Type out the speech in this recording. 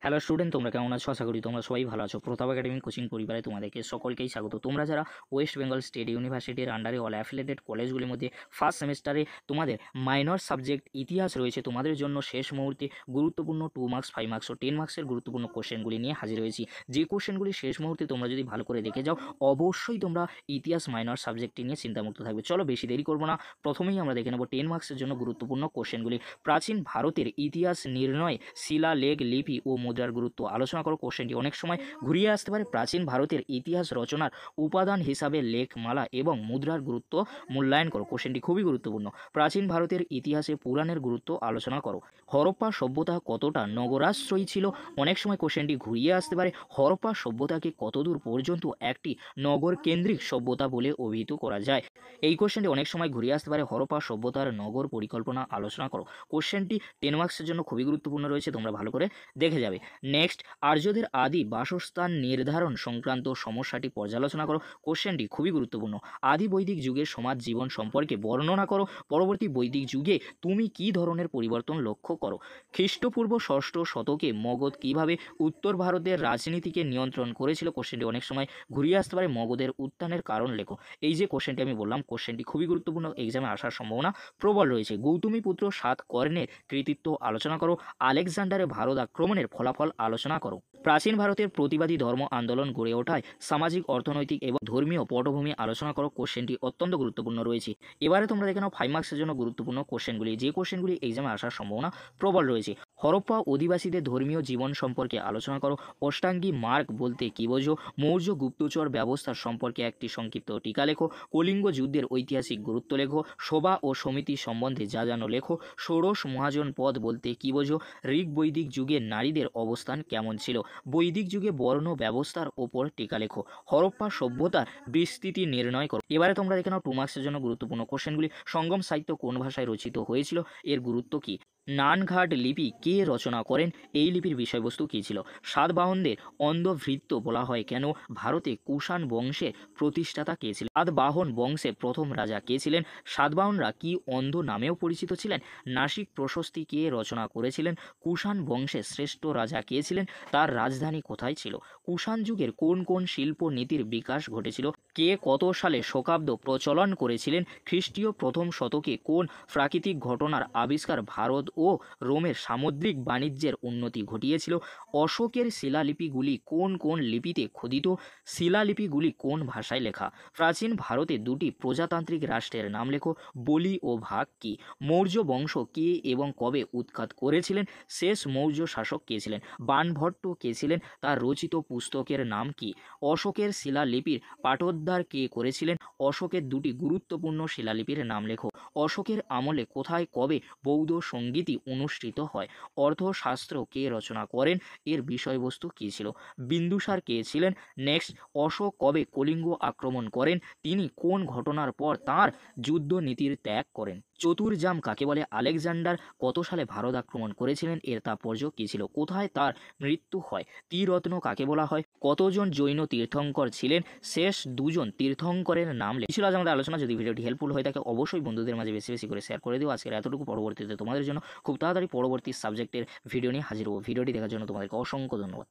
Hello student, তোমরা কেমন আছো? আশা করি তোমরা সবাই ভালো আছো। প্রতাপ একাডেমি কোচিং পরিবারে তোমাদেরকে সকলকেই স্বাগত। তোমরা যারা ওয়েস্ট বেঙ্গল স্টেট ইউনিভার্সিটির আন্ডারে অল অ্যাফিলিয়েটেড কলেজগুলির মধ্যে ফার্স্ট সেমিস্টারে তোমাদের মাইনর সাবজেক্ট ইতিহাস রয়েছে, তোমাদের জন্য শেষ মুহূর্তে গুরুত্বপূর্ণ 2 মার্কস 5 মার্কস ও 10 মার্কসের গুরুত্বপূর্ণ কোশ্চেনগুলি নিয়ে হাজির হয়েছি। যে কোশ্চেনগুলি শেষ মুহূর্তে তোমরা যদি ভালো করে দেখে যাও, অবশ্যই তোমরা ইতিহাস মাইনর সাবজেক্টটি নিয়ে চিন্তামুক্ত থাকবে। চলো বেশি দেরি করবো না, প্রথমেই আমরা দেখে নেব 10 মার্কসের জন্য গুরুত্বপূর্ণ কোশ্চেনগুলি। প্রাচীন ভারতের ইতিহাস নির্ণয় শিলালেখ, লিপি ও মুদ্রার গুরুত্ব আলোচনা করো। কোশ্চেনটি অনেক সময় ঘুরিয়ে আসতে পারে। প্রাচীন ভারতের ইতিহাস রচনার উপাদান হিসাবে লেখমালা এবং মুদ্রার গুরুত্ব মূল্যায়ন করো। কোশ্চেনটি খুবই গুরুত্বপূর্ণ। প্রাচীন ভারতের ইতিহাসে পুরাণের গুরুত্ব আলোচনা করো। হরপ্পা সভ্যতা কতটা নগরাশ্রয়ী ছিল? অনেক সময় কোশ্চেনটি ঘুরিয়ে আসতে পারে। হরপ্পা সভ্যতাকে কতদূর পর্যন্ত একটি নগর কেন্দ্রিক সভ্যতা বলে অভিহিত করা যায়? এই কোশ্চেনটি অনেক সময় ঘুরিয়ে আসতে পারে। হরপ্পা সভ্যতার নগর পরিকল্পনা আলোচনা করো। কোশ্চেনটি 10 মার্কসের জন্য খুবই গুরুত্বপূর্ণ রয়েছে, তোমরা ভালো করে দেখে যাবে। নেক্সট, আর্যদের আদি বাসস্থান নির্ধারণ সংক্রান্ত সমস্যাটি পর্যালোচনা করো। কোশ্চেনটি খুবই গুরুত্বপূর্ণ। আদি বৈদিক যুগের সমাজ জীবন সম্পর্কে বর্ণনা করো। পরবর্তী বৈদিক যুগে তুমি কী ধরনের পরিবর্তন লক্ষ্য করো? খ্রিস্টপূর্ব 6ষ্ঠ শতকে মগধ কিভাবে উত্তর ভারতের রাজনীতিকে নিয়ন্ত্রণ করেছিল? কোশ্চেনটি অনেক সময় ঘুরিয়ে আসতে পারে। মগধের উত্থানের কারণ লেখো। এই যে কোশ্চেনটি আমি বললাম, কোশ্চেনটি খুবই গুরুত্বপূর্ণ, এক্সামে আসার সম্ভাবনা প্রবল রয়েছে। গৌতমীপুত্র সাতকর্ণের কৃতিত্ব আলোচনা করো। আলেকজান্ডারের ভারত আক্রমণের ফলাফল আলোচনা করো। প্রাচীন ভারতের প্রতিবাদী ধর্ম আন্দোলন গড়ে ওঠায় সামাজিক, অর্থনৈতিক এবং ধর্মীয় পটভূমি আলোচনা করো। কোশ্চেনটি অত্যন্ত গুরুত্বপূর্ণ রয়েছে। এবারে তোমরা দেখে নাও 5 মার্কসের জন্য গুরুত্বপূর্ণ কোশ্চেনগুলি, যে কোশ্চেনগুলি এক্সামে আসার সম্ভাবনা প্রবল রয়েছে। হরপ্পা অধিবাসীদের ধর্মীয় জীবন সম্পর্কে আলোচনা করো। অষ্টাঙ্গী মার্গ বলতে কী বোঝো? মৌর্য গুপ্তচর ব্যবস্থার সম্পর্কে একটি সংক্ষিপ্ত টিকা লেখো। কলিঙ্গ যুদ্ধের ঐতিহাসিক গুরুত্ব লেখো। সভা ও সমিতি সম্বন্ধে যা জানো লেখো। ষোড়শ মহাজন পদ বলতে কী বোঝো? ঋগ বৈদিক যুগে নারীদের অবস্থান কেমন ছিল? বৈদিক যুগে বর্ণ ব্যবস্থার ওপর টিকা লেখো। হরপ্পা সভ্যতার বিস্তৃতি নির্ণয় করো। এবারে তোমরা দেখে নাও 2 মার্কসের জন্য গুরুত্বপূর্ণ কোশ্চেনগুলি। সঙ্গম সাহিত্য কোন ভাষায় রচিত হয়েছিল? এর গুরুত্ব কী? নানঘাট লিপি কে রচনা করেন? এই লিপির বিষয়বস্তু কী ছিল? সাতবাহনদের অন্ধভৃত্য বলা হয় কেন? ভারতে কুষাণ বংশের প্রতিষ্ঠাতা কে ছিলেন? সাতবাহন বংশের প্রথম রাজা কে ছিলেন? সাতবাহনরা কি অন্ধ নামেও পরিচিত ছিলেন? নাসিক প্রশস্তি কে রচনা করেছিলেন? কুষাণ বংশের শ্রেষ্ঠ রাজা কে ছিলেন? তার রাজধানী কোথায় ছিল? কুষাণ যুগের কোন কোন শিল্প নীতির বিকাশ ঘটেছিল? কে কত সালে শকাব্দ প্রচলন করেছিলেন? খ্রিস্টীয় প্রথম শতকে কোন প্রাকৃতিক ঘটনার আবিষ্কার ভারত ও রোমের সামুদ্রিক বাণিজ্যের উন্নতি ঘটিয়েছিল? অশোকের শিলালিপিগুলি কোন কোন লিপিতে খোদিত? শিলালিপিগুলি কোন ভাষায় লেখা? প্রাচীন ভারতে দুটি প্রজাতান্ত্রিক রাষ্ট্রের নাম লেখো। বলি ও ভাগ কি? মৌর্য বংশ কে এবং কবে উৎখাত করেছিলেন? শেষ মৌর্য শাসক কে ছিলেন? বাণভট্ট কে ছিলেন? তার রচিত পুস্তকের নাম কি? অশোকের শিলালিপির পাঠোদ্ধার কে করেছিলেন? অশোকের দুটি গুরুত্বপূর্ণ শিলালিপির নাম লেখো। অশোকের আমলে কোথায় কবে বৌদ্ধ সঙ্গীতি অনুষ্ঠিত হয়? অর্থশাস্ত্র কে রচনা করেন? এর বিষয়বস্তু কী ছিল? বিন্দুসার কে ছিলেন? নেক্সট, অশোক কবে কলিঙ্গ আক্রমণ করেন? তিনি কোন ঘটনার পর তাঁর যুদ্ধনীতির ত্যাগ করেন? চতুর্জাম কাকে বলে? আলেকজান্ডার কত সালে ভারত আক্রমণ করেছিলেন? এর তাৎপর্য কী ছিল? কোথায় তার মৃত্যু হয়? ত্রিরত্ন কাকে বলা হয়? কতজন জৈন তীর্থঙ্কর ছিলেন? শেষ দুজন তীর্থঙ্করের নাম ছিল আজ আমাদের আলোচনা। যদি ভিডিওটি হেল্পফুল হয়ে থাকে অবশ্যই বন্ধুদের মাঝে বেশি বেশি করে শেয়ার করে দিও। আজকের এতটুকু, পরবর্তীতে তোমাদের জন্য খুব তাড়াতাড়ি পরবর্তী সাবজেক্টের ভিডিও নিয়ে হাজির হবো। ভিডিওটি দেখার জন্য তোমাদেরকে অসংখ্য ধন্যবাদ।